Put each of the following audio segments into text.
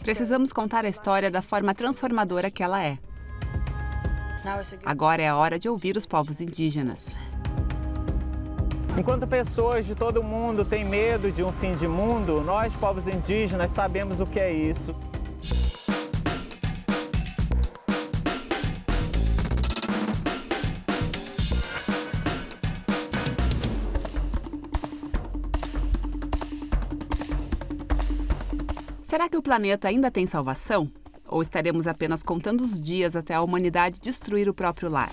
Precisamos contar a história da forma transformadora que ela é. Agora é a hora de ouvir os povos indígenas. Enquanto pessoas de todo mundo têm medo de um fim de mundo, nós, povos indígenas, sabemos o que é isso. Será que o planeta ainda tem salvação? Ou estaremos apenas contando os dias até a humanidade destruir o próprio lar?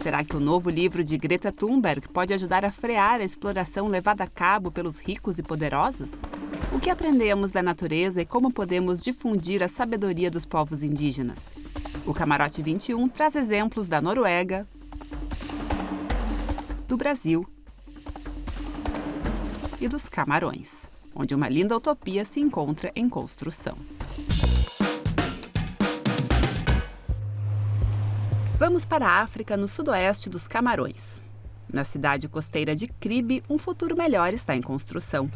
Será que o novo livro de Greta Thunberg pode ajudar a frear a exploração levada a cabo pelos ricos e poderosos? O que aprendemos da natureza e como podemos difundir a sabedoria dos povos indígenas? O Camarote 21 traz exemplos da Noruega, do Brasil e dos Camarões, onde uma linda utopia se encontra em construção. Vamos para a África, no sudoeste dos Camarões. Na cidade costeira de Kribi, um futuro melhor está em construção.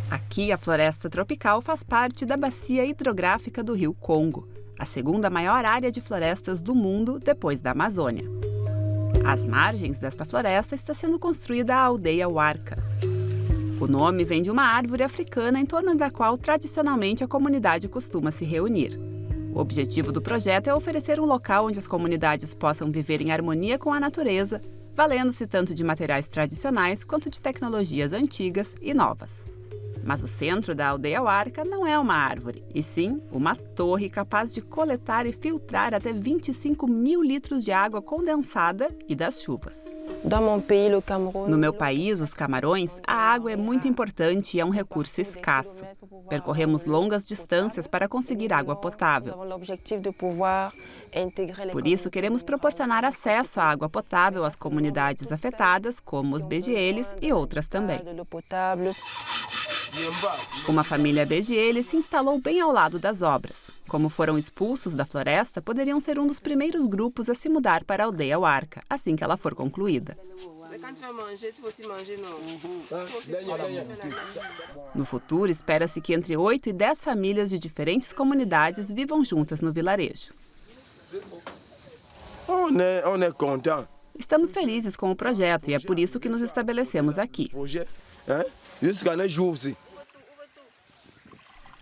Aqui, a floresta tropical faz parte da bacia hidrográfica do Rio Congo, a segunda maior área de florestas do mundo depois da Amazônia. Às margens desta floresta está sendo construída a aldeia Warka. O nome vem de uma árvore africana em torno da qual tradicionalmente a comunidade costuma se reunir. O objetivo do projeto é oferecer um local onde as comunidades possam viver em harmonia com a natureza, valendo-se tanto de materiais tradicionais quanto de tecnologias antigas e novas. Mas o centro da aldeia Warka não é uma árvore, e sim uma torre capaz de coletar e filtrar até 25 mil litros de água condensada e das chuvas. No meu país, os Camarões, a água é muito importante e é um recurso escasso. Percorremos longas distâncias para conseguir água potável. Por isso, queremos proporcionar acesso à água potável às comunidades afetadas, como os Begieles e outras também. Uma família Begiele se instalou bem ao lado das obras. Como foram expulsos da floresta, poderiam ser um dos primeiros grupos a se mudar para a aldeia Warka, assim que ela for concluída. No futuro, espera-se que entre 8 e 10 famílias de diferentes comunidades vivam juntas no vilarejo. Estamos felizes com o projeto e é por isso que nos estabelecemos aqui.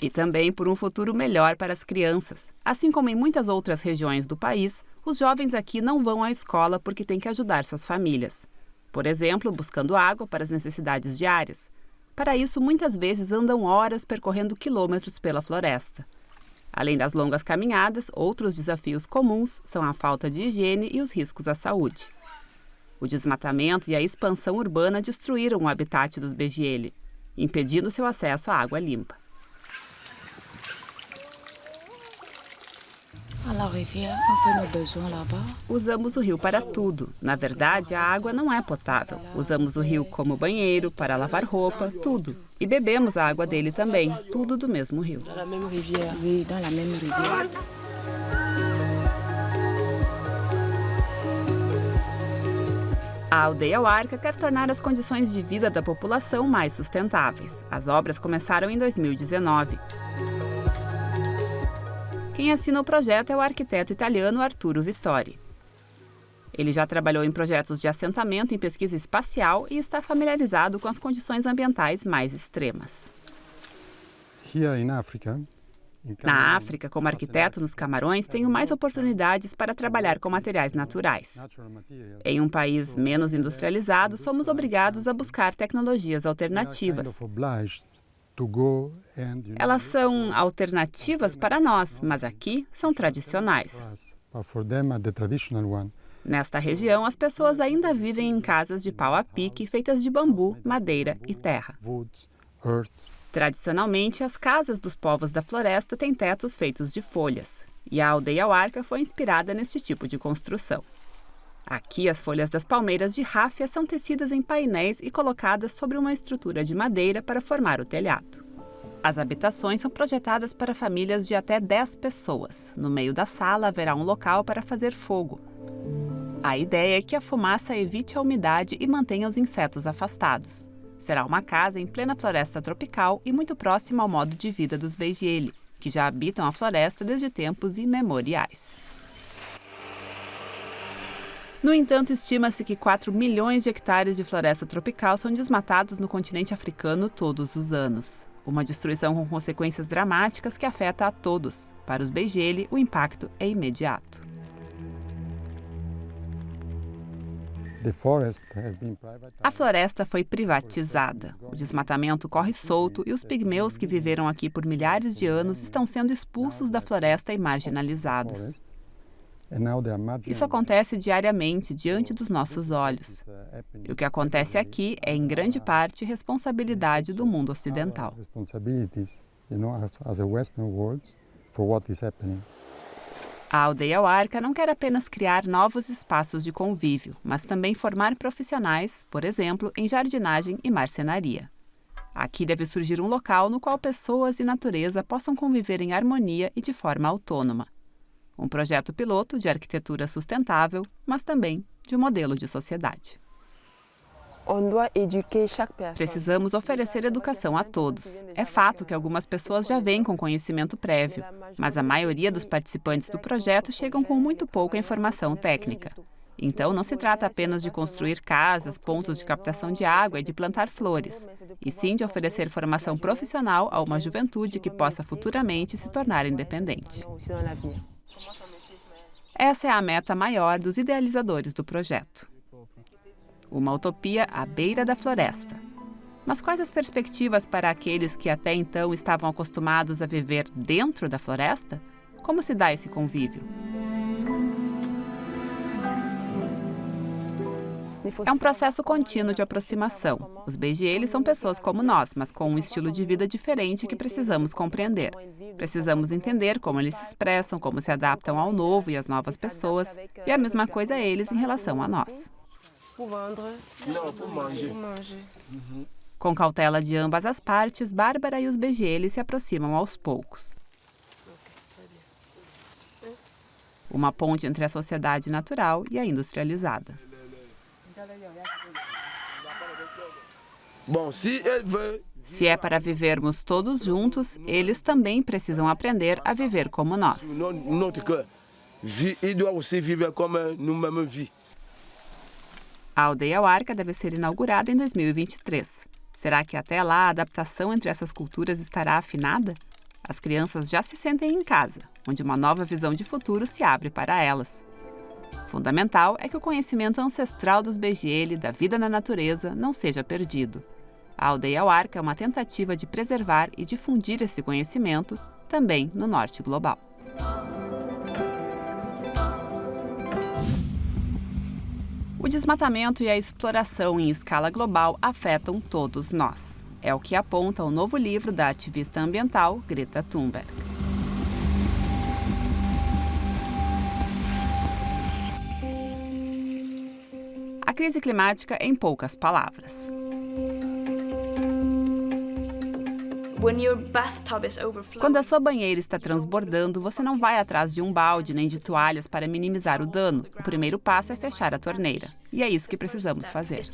E também por um futuro melhor para as crianças. Assim como em muitas outras regiões do país, os jovens aqui não vão à escola porque têm que ajudar suas famílias. Por exemplo, buscando água para as necessidades diárias. Para isso, muitas vezes andam horas percorrendo quilômetros pela floresta. Além das longas caminhadas, outros desafios comuns são a falta de higiene e os riscos à saúde. O desmatamento e a expansão urbana destruíram o habitat dos Begiele, impedindo seu acesso à água limpa. Usamos o rio para tudo. Na verdade, a água não é potável. Usamos o rio como banheiro, para lavar roupa, tudo. E bebemos a água dele também, tudo do mesmo rio. A aldeia Warka quer tornar as condições de vida da população mais sustentáveis. As obras começaram em 2019. Quem assina o projeto é o arquiteto italiano Arturo Vittori. Ele já trabalhou em projetos de assentamento em pesquisa espacial e está familiarizado com as condições ambientais mais extremas. Na África, como arquiteto nos Camarões, tenho mais oportunidades para trabalhar com materiais naturais. Em um país menos industrializado, somos obrigados a buscar tecnologias alternativas. Elas são alternativas para nós, mas aqui são tradicionais. Nesta região, as pessoas ainda vivem em casas de pau a pique feitas de bambu, madeira e terra. Tradicionalmente, as casas dos povos da floresta têm tetos feitos de folhas, e a aldeia Warka foi inspirada neste tipo de construção. Aqui, as folhas das palmeiras de ráfia são tecidas em painéis e colocadas sobre uma estrutura de madeira para formar o telhado. As habitações são projetadas para famílias de até 10 pessoas. No meio da sala haverá um local para fazer fogo. A ideia é que a fumaça evite a umidade e mantenha os insetos afastados. Será uma casa em plena floresta tropical e muito próxima ao modo de vida dos Beijele, que já habitam a floresta desde tempos imemoriais. No entanto, estima-se que 4 milhões de hectares de floresta tropical são desmatados no continente africano todos os anos. Uma destruição com consequências dramáticas que afeta a todos. Para os Beijele, o impacto é imediato. A floresta foi privatizada. O desmatamento corre solto e os pigmeus que viveram aqui por milhares de anos estão sendo expulsos da floresta e marginalizados. Isso acontece diariamente diante dos nossos olhos. E o que acontece aqui é, em grande parte, responsabilidade do mundo ocidental. A Aldeia Warka não quer apenas criar novos espaços de convívio, mas também formar profissionais, por exemplo, em jardinagem e marcenaria. Aqui deve surgir um local no qual pessoas e natureza possam conviver em harmonia e de forma autônoma. Um projeto piloto de arquitetura sustentável, mas também de um modelo de sociedade. Precisamos oferecer educação a todos. É fato que algumas pessoas já vêm com conhecimento prévio, mas a maioria dos participantes do projeto chegam com muito pouca informação técnica. Então, não se trata apenas de construir casas, pontos de captação de água e de plantar flores, e sim de oferecer formação profissional a uma juventude que possa futuramente se tornar independente. Essa é a meta maior dos idealizadores do projeto. Uma utopia à beira da floresta. Mas quais as perspectivas para aqueles que até então estavam acostumados a viver dentro da floresta? Como se dá esse convívio? É um processo contínuo de aproximação. Os Beijele são pessoas como nós, mas com um estilo de vida diferente que precisamos compreender. Precisamos entender como eles se expressam, como se adaptam ao novo e às novas pessoas, e a mesma coisa é eles em relação a nós. Com cautela de ambas as partes, Bárbara e os Beijele se aproximam aos poucos. Uma ponte entre a sociedade natural e a industrializada. Bom, se é para vivermos todos juntos, eles também precisam aprender a viver como nós. A Aldeia Warka deve ser inaugurada em 2023. Será que até lá a adaptação entre essas culturas estará afinada? As crianças já se sentem em casa, onde uma nova visão de futuro se abre para elas. Fundamental é que o conhecimento ancestral dos Beijele da vida na natureza não seja perdido. A Aldeia Warka é uma tentativa de preservar e difundir esse conhecimento também no norte global. O desmatamento e a exploração em escala global afetam todos nós. É o que aponta o novo livro da ativista ambiental Greta Thunberg. A crise climática em poucas palavras. Quando a sua banheira está transbordando, você não vai atrás de um balde nem de toalhas para minimizar o dano. O primeiro passo é fechar a torneira. E é isso que precisamos fazer.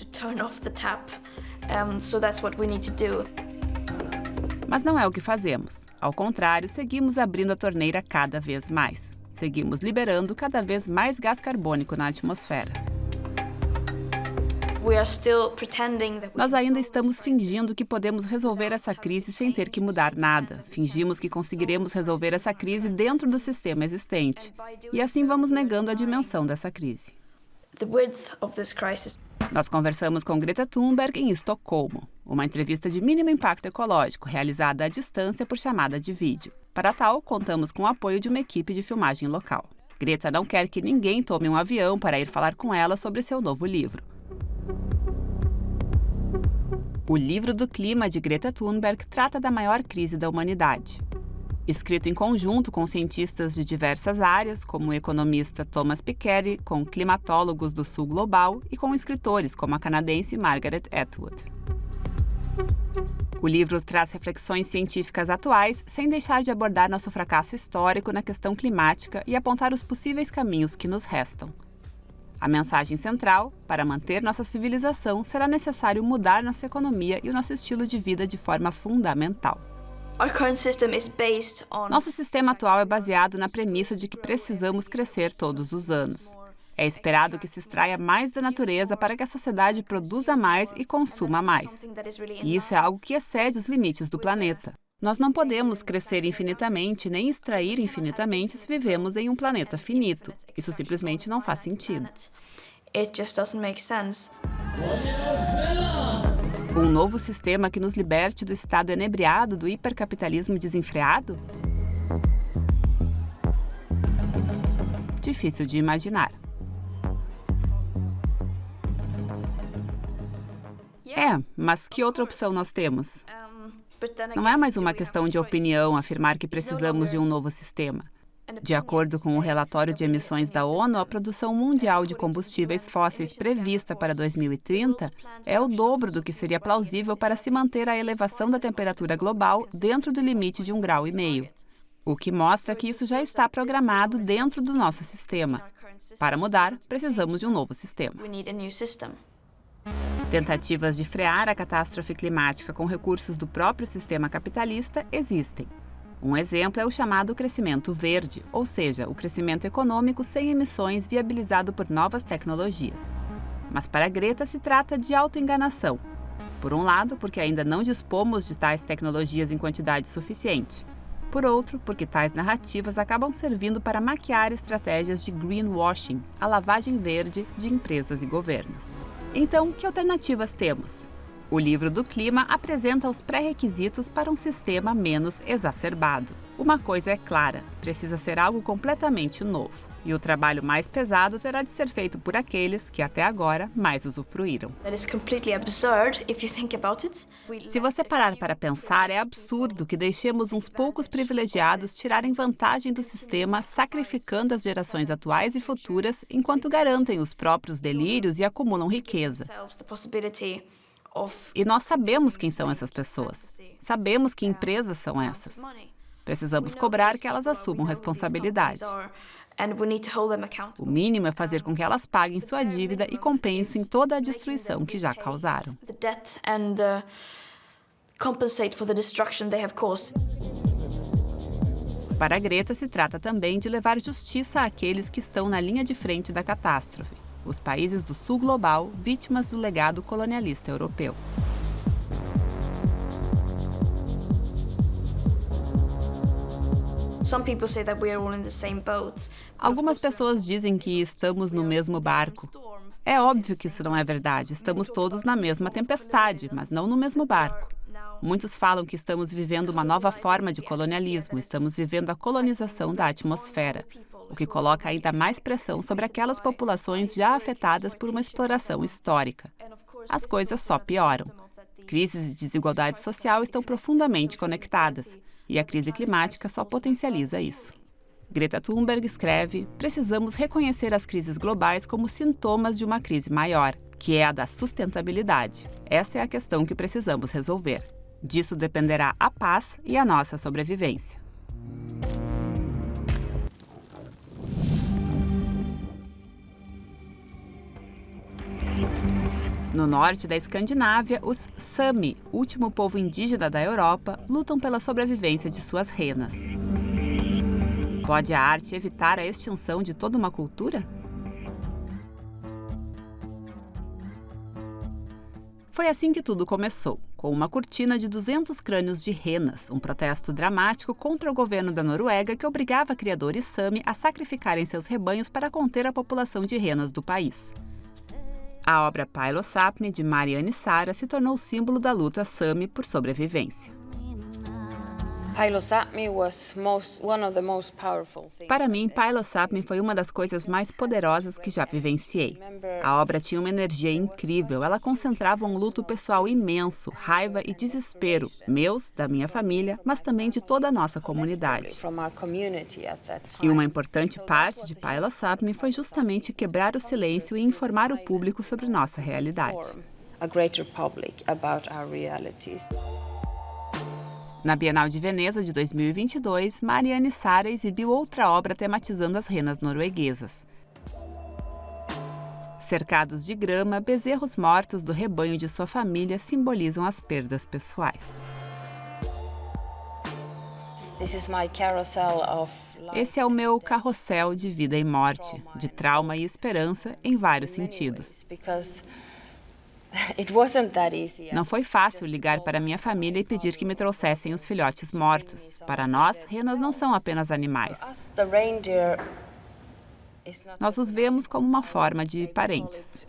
Mas não é o que fazemos. Ao contrário, seguimos abrindo a torneira cada vez mais. Seguimos liberando cada vez mais gás carbônico na atmosfera. Nós ainda estamos fingindo que podemos resolver essa crise sem ter que mudar nada. Fingimos que conseguiremos resolver essa crise dentro do sistema existente. E assim vamos negando a dimensão dessa crise. Nós conversamos com Greta Thunberg em Estocolmo, uma entrevista de mínimo impacto ecológico, realizada à distância por chamada de vídeo. Para tal, contamos com o apoio de uma equipe de filmagem local. Greta não quer que ninguém tome um avião para ir falar com ela sobre seu novo livro. O Livro do Clima, de Greta Thunberg, trata da maior crise da humanidade. Escrito em conjunto com cientistas de diversas áreas, como o economista Thomas Piketty, com climatólogos do sul global e com escritores como a canadense Margaret Atwood. O livro traz reflexões científicas atuais, sem deixar de abordar nosso fracasso histórico na questão climática e apontar os possíveis caminhos que nos restam. A mensagem central, para manter nossa civilização, será necessário mudar nossa economia e o nosso estilo de vida de forma fundamental. Nosso sistema atual é baseado na premissa de que precisamos crescer todos os anos. É esperado que se extraia mais da natureza para que a sociedade produza mais e consuma mais. E isso é algo que excede os limites do planeta. Nós não podemos crescer infinitamente nem extrair infinitamente se vivemos em um planeta finito. Isso simplesmente não faz sentido. Um novo sistema que nos liberte do estado enebriado do hipercapitalismo desenfreado? Difícil de imaginar. Mas que outra opção nós temos? Não é mais uma questão de opinião afirmar que precisamos de um novo sistema. De acordo com o relatório de emissões da ONU, a produção mundial de combustíveis fósseis prevista para 2030 é o dobro do que seria plausível para se manter a elevação da temperatura global dentro do limite de 1,5 graus. O que mostra que isso já está programado dentro do nosso sistema. Para mudar, precisamos de um novo sistema. Tentativas de frear a catástrofe climática com recursos do próprio sistema capitalista existem. Um exemplo é o chamado crescimento verde, ou seja, o crescimento econômico sem emissões viabilizado por novas tecnologias. Mas para Greta se trata de autoenganação. Por um lado, porque ainda não dispomos de tais tecnologias em quantidade suficiente. Por outro, porque tais narrativas acabam servindo para maquiar estratégias de greenwashing, a lavagem verde de empresas e governos. Então, que alternativas temos? O livro do clima apresenta os pré-requisitos para um sistema menos exacerbado. Uma coisa é clara, precisa ser algo completamente novo. E o trabalho mais pesado terá de ser feito por aqueles que até agora mais usufruíram. Se você parar para pensar, é absurdo que deixemos uns poucos privilegiados tirarem vantagem do sistema, sacrificando as gerações atuais e futuras, enquanto garantem os próprios delírios e acumulam riqueza. E nós sabemos quem são essas pessoas. Sabemos que empresas são essas. Precisamos cobrar que elas assumam responsabilidade. O mínimo é fazer com que elas paguem sua dívida e compensem toda a destruição que já causaram. Para Greta, se trata também de levar justiça àqueles que estão na linha de frente da catástrofe. Os países do sul global, vítimas do legado colonialista europeu. Algumas pessoas dizem que estamos no mesmo barco. É óbvio que isso não é verdade. Estamos todos na mesma tempestade, mas não no mesmo barco. Muitos falam que estamos vivendo uma nova forma de colonialismo, estamos vivendo a colonização da atmosfera, o que coloca ainda mais pressão sobre aquelas populações já afetadas por uma exploração histórica. As coisas só pioram. Crises e desigualdade social estão profundamente conectadas, e a crise climática só potencializa isso. Greta Thunberg escreve: precisamos reconhecer as crises globais como sintomas de uma crise maior, que é a da sustentabilidade. Essa é a questão que precisamos resolver. Disso dependerá a paz e a nossa sobrevivência. No norte da Escandinávia, os Sami, último povo indígena da Europa, lutam pela sobrevivência de suas renas. Pode a arte evitar a extinção de toda uma cultura? Foi assim que tudo começou, com uma cortina de 200 crânios de renas, um protesto dramático contra o governo da Noruega que obrigava criadores Sami a sacrificarem seus rebanhos para conter a população de renas do país. A obra Pilo Sapmi, de Marianne Sara, se tornou símbolo da luta Sami por sobrevivência. Para mim, Pilo Sapmi foi uma das coisas mais poderosas que já vivenciei. A obra tinha uma energia incrível, ela concentrava um luto pessoal imenso, raiva e desespero, meus, da minha família, mas também de toda a nossa comunidade. E uma importante parte de Pilo Sapmi foi justamente quebrar o silêncio e informar o público sobre nossa realidade. Na Bienal de Veneza de 2022, Marianne Sara exibiu outra obra tematizando as renas norueguesas. Cercados de grama, bezerros mortos do rebanho de sua família simbolizam as perdas pessoais. Esse é o meu carrossel de vida e morte, de trauma e esperança em vários sentidos. Não foi fácil ligar para minha família e pedir que me trouxessem os filhotes mortos. Para nós, renas não são apenas animais. Nós os vemos como uma forma de parentes.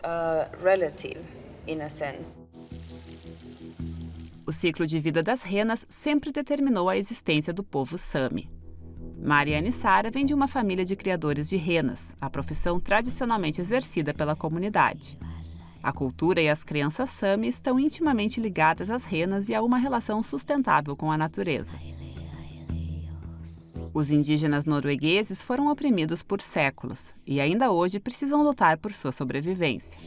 O ciclo de vida das renas sempre determinou a existência do povo Sami. Mariane Sara vem de uma família de criadores de renas, a profissão tradicionalmente exercida pela comunidade. A cultura e as crenças Sami estão intimamente ligadas às renas e a uma relação sustentável com a natureza. Os indígenas noruegueses foram oprimidos por séculos e ainda hoje precisam lutar por sua sobrevivência.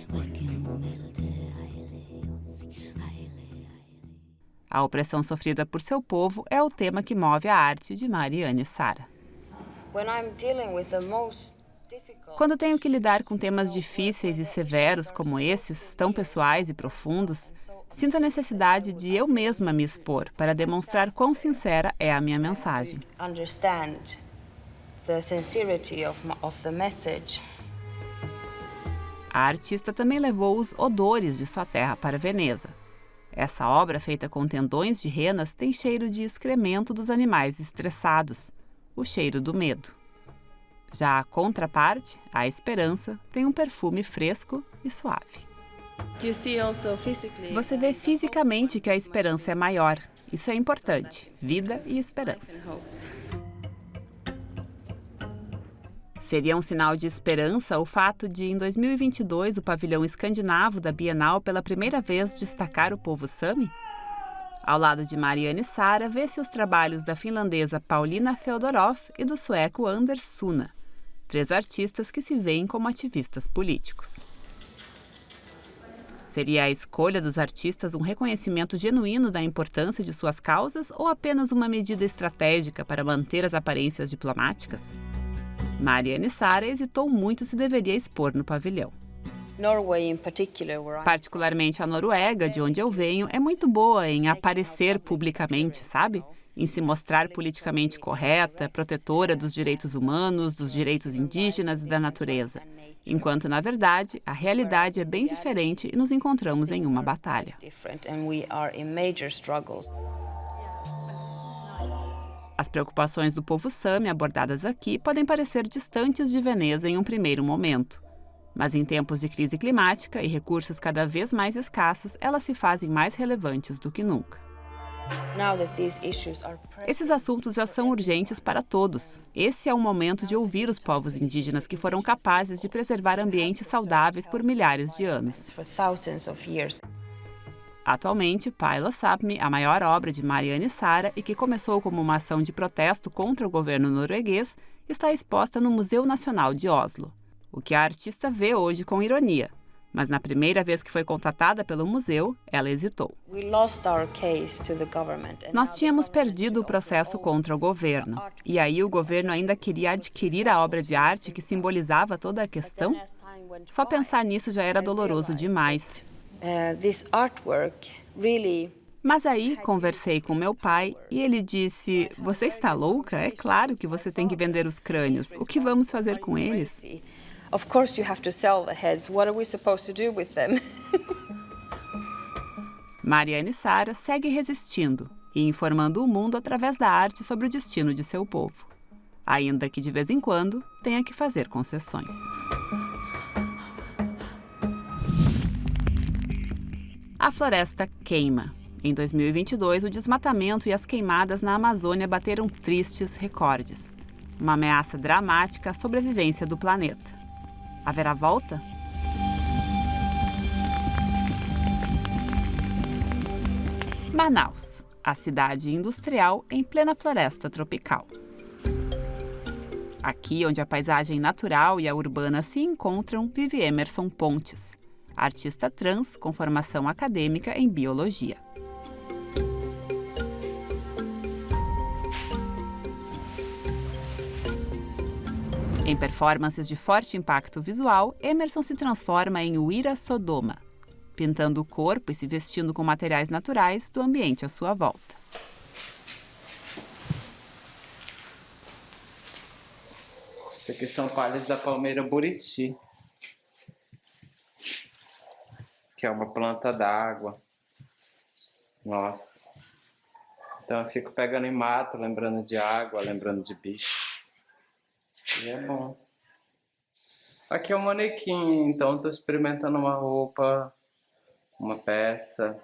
A opressão sofrida por seu povo é o tema que move a arte de Mariane Sara. Quando tenho que lidar com temas difíceis e severos como esses, tão pessoais e profundos, sinto a necessidade de eu mesma me expor para demonstrar quão sincera é a minha mensagem. A artista também levou os odores de sua terra para Veneza. Essa obra, feita com tendões de renas, tem cheiro de excremento dos animais estressados, o cheiro do medo. Já a contraparte, a esperança, tem um perfume fresco e suave. Você vê fisicamente que a esperança é maior. Isso é importante. Vida e esperança. Seria um sinal de esperança o fato de, em 2022, o pavilhão escandinavo da Bienal pela primeira vez destacar o povo Sami? Ao lado de Mariane Sara, vê-se os trabalhos da finlandesa Paulina Feodorov e do sueco Anders Suna, 3 artistas que se veem como ativistas políticos. Seria a escolha dos artistas um reconhecimento genuíno da importância de suas causas ou apenas uma medida estratégica para manter as aparências diplomáticas? Mariane Sara hesitou muito se deveria expor no pavilhão. Particularmente a Noruega, de onde eu venho, é muito boa em aparecer publicamente, sabe? Em se mostrar politicamente correta, protetora dos direitos humanos, dos direitos indígenas e da natureza. Enquanto, na verdade, a realidade é bem diferente e nos encontramos em uma batalha. As preocupações do povo Sami abordadas aqui podem parecer distantes de Veneza em um primeiro momento. Mas em tempos de crise climática e recursos cada vez mais escassos, elas se fazem mais relevantes do que nunca. Esses assuntos já são urgentes para todos. Esse é o momento de ouvir os povos indígenas que foram capazes de preservar ambientes saudáveis por milhares de anos. Atualmente, Paila Sápmi, a maior obra de Mariane Sara e que começou como uma ação de protesto contra o governo norueguês, está exposta no Museu Nacional de Oslo, o que a artista vê hoje com ironia. Mas na primeira vez que foi contatada pelo museu, ela hesitou. Nós tínhamos perdido o processo contra o governo. E aí o governo ainda queria adquirir a obra de arte que simbolizava toda a questão? Só pensar nisso já era doloroso demais. Mas aí conversei com meu pai e ele disse: "Você está louca? É claro que você tem que vender os crânios. O que vamos fazer com eles?" Of course you have to sell the heads. What are we supposed to do with them? Mariane Sara segue resistindo e informando o mundo através da arte sobre o destino de seu povo, ainda que de vez em quando tenha que fazer concessões. A floresta queima. Em 2022, o desmatamento e as queimadas na Amazônia bateram tristes recordes. Uma ameaça dramática à sobrevivência do planeta. Haverá volta? Manaus, a cidade industrial em plena floresta tropical. Aqui, onde a paisagem natural e a urbana se encontram, vive Emerson Pontes, artista trans com formação acadêmica em biologia. Em performances de forte impacto visual, Emerson se transforma em Uira Sodoma, pintando o corpo e se vestindo com materiais naturais do ambiente à sua volta. Isso aqui são palhas da palmeira buriti, que é uma planta d'água. Nossa. Então eu fico pegando em mato, lembrando de água, lembrando de bicho. E é bom. Aqui é um manequim, então estou experimentando uma roupa, uma peça,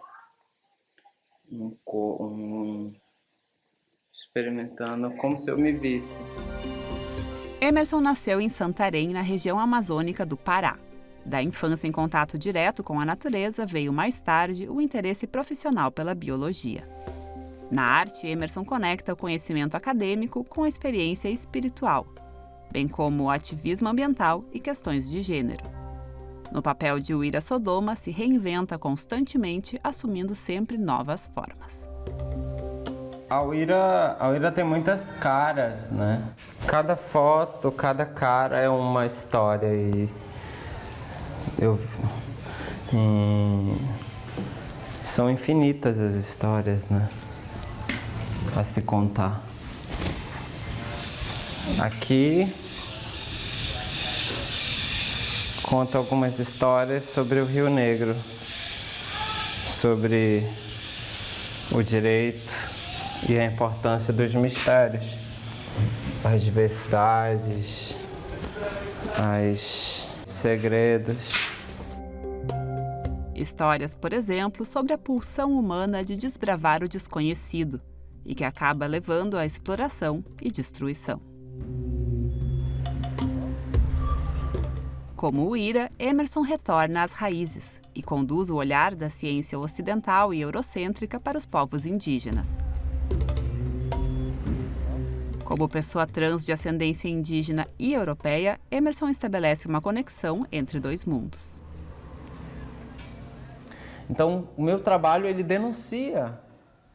experimentando como se eu me visse. Emerson nasceu em Santarém, na região amazônica do Pará. Da infância em contato direto com a natureza, veio mais tarde o interesse profissional pela biologia. Na arte, Emerson conecta o conhecimento acadêmico com a experiência espiritual, bem como o ativismo ambiental e questões de gênero. No papel de Uira Sodoma, se reinventa constantemente, assumindo sempre novas formas. A Uira tem muitas caras, né? Cada foto, cada cara é uma história e são infinitas as histórias, né? A se contar. Aqui conta algumas histórias sobre o Rio Negro, sobre o direito e a importância dos mistérios, as diversidades, os segredos. Histórias, por exemplo, sobre a pulsão humana de desbravar o desconhecido e que acaba levando à exploração e destruição. Como o Uira, Emerson retorna às raízes e conduz o olhar da ciência ocidental e eurocêntrica para os povos indígenas. Como pessoa trans de ascendência indígena e europeia, Emerson estabelece uma conexão entre dois mundos. Então, o meu trabalho ele denuncia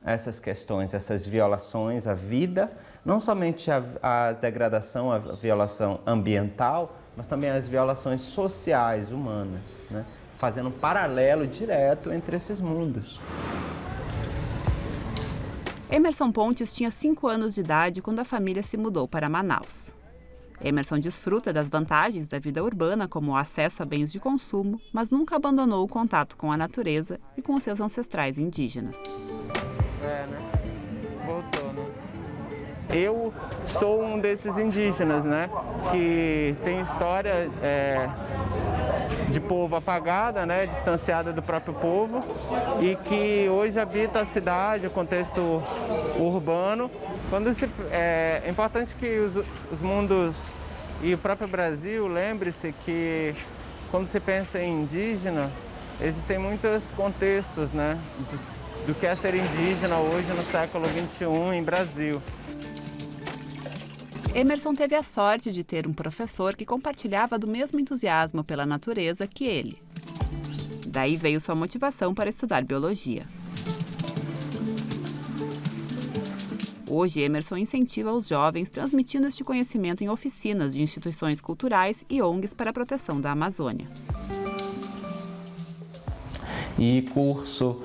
essas questões, essas violações à vida, não somente a degradação, a violação ambiental, mas também as violações sociais, humanas, né? Fazendo um paralelo direto entre esses mundos. Emerson Pontes tinha 5 anos de idade quando a família se mudou para Manaus. Emerson desfruta das vantagens da vida urbana, como o acesso a bens de consumo, mas nunca abandonou o contato com a natureza e com os seus ancestrais indígenas. Voltou, né? Eu sou um desses indígenas, né? Que tem história de povo apagada, né? Distanciada do próprio povo e que hoje habita a cidade, o contexto urbano. É importante que os mundos e o próprio Brasil lembre-se que quando se pensa em indígena, existem muitos contextos, né? Do que é ser indígena hoje no século XXI em Brasil. Emerson teve a sorte de ter um professor que compartilhava do mesmo entusiasmo pela natureza que ele. Daí veio sua motivação para estudar biologia. Hoje, Emerson incentiva os jovens transmitindo este conhecimento em oficinas de instituições culturais e ONGs para a proteção da Amazônia. E curso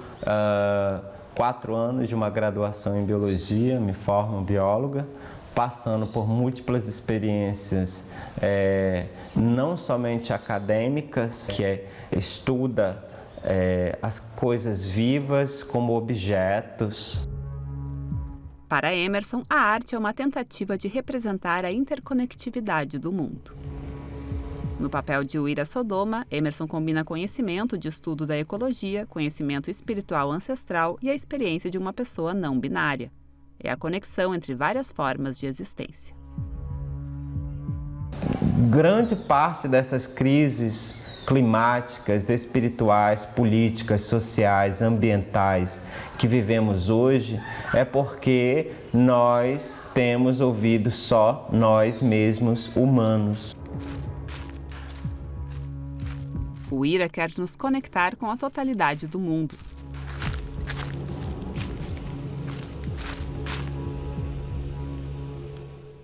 4 anos de uma graduação em biologia, me formo bióloga, passando por múltiplas experiências, não somente acadêmicas, que estuda as coisas vivas como objetos. Para Emerson, a arte é uma tentativa de representar a interconectividade do mundo. No papel de Uira Sodoma, Emerson combina conhecimento de estudo da ecologia, conhecimento espiritual ancestral e a experiência de uma pessoa não binária. É a conexão entre várias formas de existência. Grande parte dessas crises climáticas, espirituais, políticas, sociais, ambientais que vivemos hoje é porque nós temos ouvido só nós mesmos humanos. O Uira quer nos conectar com a totalidade do mundo.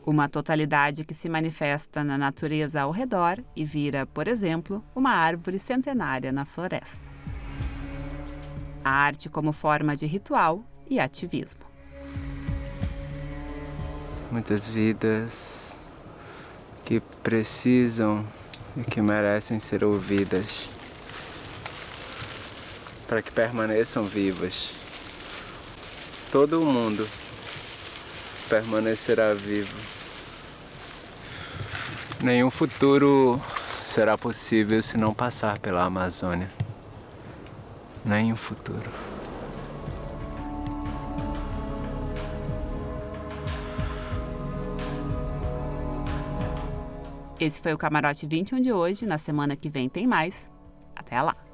Uma totalidade que se manifesta na natureza ao redor e vira, por exemplo, uma árvore centenária na floresta. A arte como forma de ritual e ativismo. Muitas vidas que precisam e que merecem ser ouvidas para que permaneçam vivas. Todo o mundo permanecerá vivo. Nenhum futuro será possível se não passar pela Amazônia. Nenhum futuro. Esse foi o Camarote 21 de hoje. Na semana que vem tem mais. Até lá!